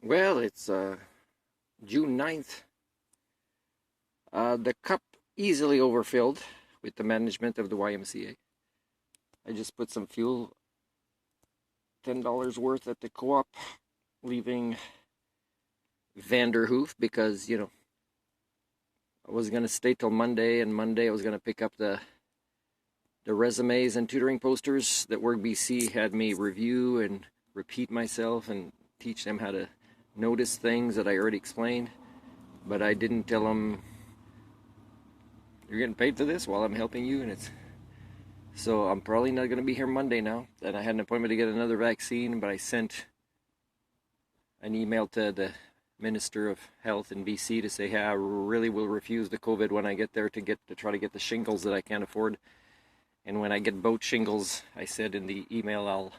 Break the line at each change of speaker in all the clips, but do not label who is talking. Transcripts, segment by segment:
Well, it's June 9th. The cup easily overfilled with the management of the YMCA. I just put some fuel, $10 worth at the co-op, leaving Vanderhoof because, I was going to stay till Monday, and Monday I was going to pick up the resumes and tutoring posters that Work BC had me review and repeat myself and teach them how to notice things that I already explained. But I didn't tell them, you're getting paid for this while I'm helping you, and so I'm probably not going to be here Monday now. And I had an appointment to get another vaccine, but I sent an email to the Minister of Health in BC to say, hey, I really will refuse the COVID when I get there to try to get the shingles that I can't afford. And when I get both shingles, I said in the email,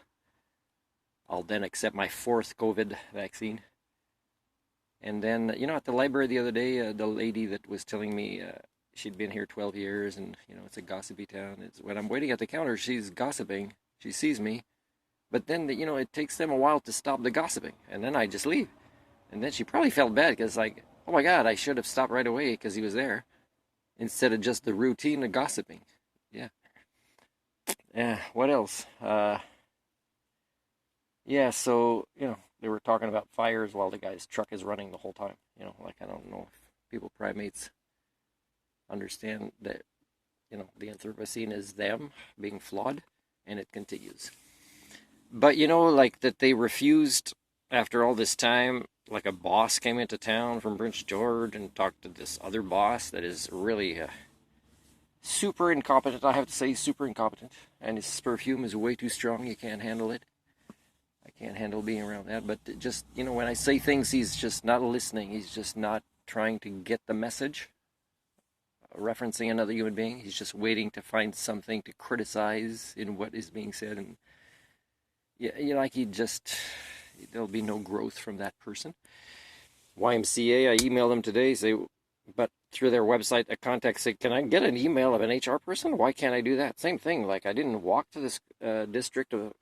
I'll then accept my 4th COVID vaccine. And then, at the library the other day, the lady that was telling me she'd been here 12 years and, it's a gossipy town. When I'm waiting at the counter, she's gossiping. She sees me. But then, it takes them a while to stop the gossiping. And then I just leave. And then she probably felt bad because, like, oh my God, I should have stopped right away because he was there. Instead of just the routine of gossiping. Yeah. Yeah, what else? Yeah, so, they were talking about fires while the guy's truck is running the whole time. I don't know if people, primates, understand that, the Anthropocene is them being flawed, and it continues. But, like that they refused, after all this time, like a boss came into town from Prince George and talked to this other boss that is really super incompetent, I have to say, super incompetent. And his perfume is way too strong, you can't handle it. I can't handle being around that, but just, when I say things, he's just not listening. He's just not trying to get the message, referencing another human being. He's just waiting to find something to criticize in what is being said. And, there'll be no growth from that person. YMCA, I emailed them today, but through their website, a contact said, can I get an email of an HR person? Why can't I do that? Same thing, like I didn't walk to this district of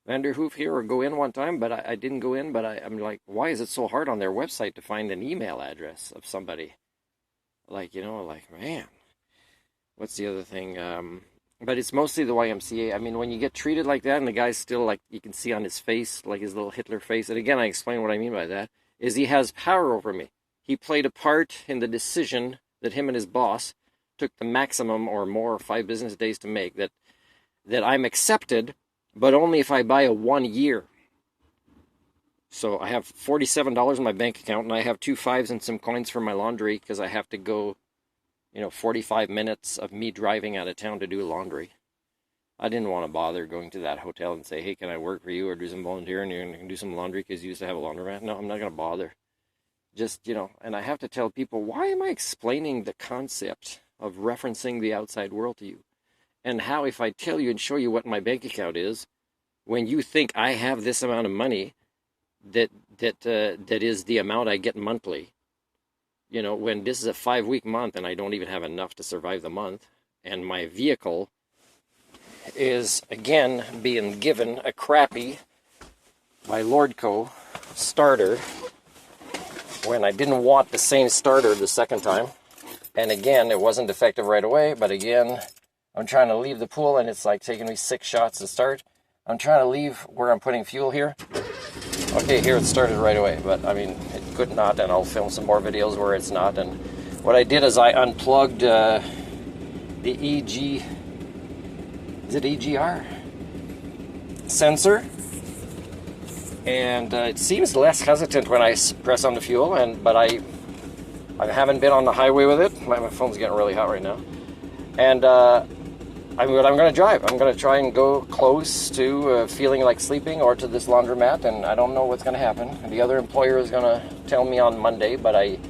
Vanderhoof here or go in one time, but I didn't go in, but I'm like, why is it so hard on their website to find an email address of somebody? Man, what's the other thing? But it's mostly the YMCA. I mean, when you get treated like that and the guy's still, like, you can see on his face, like his little Hitler face, and again, I explain what I mean by that, is he has power over me. He played a part in the decision that him and his boss took the maximum or more 5 business days to make, that I'm accepted, but only if I buy a 1 year. So I have $47 in my bank account, and I have 2 5s and some coins for my laundry because I have to go, 45 minutes of me driving out of town to do laundry. I didn't want to bother going to that hotel and say, hey, can I work for you or do some volunteering and do some laundry because you used to have a laundromat? No, I'm not going to bother. Just, and I have to tell people, why am I explaining the concept of referencing the outside world to you? And how, if I tell you and show you what my bank account is, when you think I have this amount of money, that is the amount I get monthly, when this is a 5-week month and I don't even have enough to survive the month, and my vehicle is, again, being given a crappy, by Lordco, starter, when I didn't want the same starter the second time. And again, it wasn't effective right away, but again, I'm trying to leave the pool and it's like taking me 6 shots to start. I'm trying to leave where I'm putting fuel here. Okay, here it started right away, but I mean, it could not, and I'll film some more videos where it's not. And what I did is I unplugged the EGR sensor, and it seems less hesitant when I press on the fuel, but I haven't been on the highway with it. My phone's getting really hot right now. And I'm going to drive. I'm going to try and go close to feeling like sleeping or to this laundromat, and I don't know what's going to happen. The other employer is going to tell me on Monday, but I'm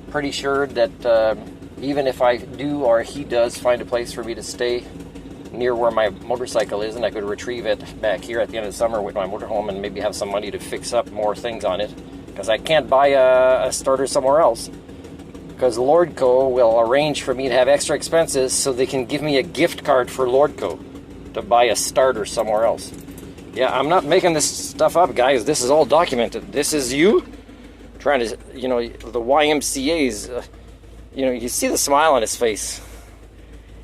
pretty sure that even if I do or he does find a place for me to stay near where my motorcycle is, and I could retrieve it back here at the end of the summer with my motorhome and maybe have some money to fix up more things on it, because I can't buy a starter somewhere else. Because Lordco will arrange for me to have extra expenses so they can give me a gift card for Lordco to buy a starter somewhere else. Yeah, I'm not making this stuff up, guys. This is all documented. This is you trying to, you know, the YMCA's, you know, you see the smile on his face.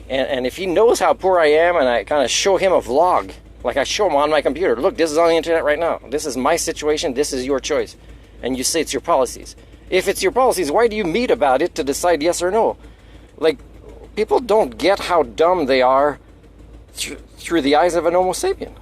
And if he knows how poor I am, and I kind of show him a vlog, like I show him on my computer, look, this is on the internet right now. This is my situation. This is your choice. And you say it's your policies. If it's your policies, why do you meet about it to decide yes or no? Like, people don't get how dumb they are through the eyes of an Homo sapien.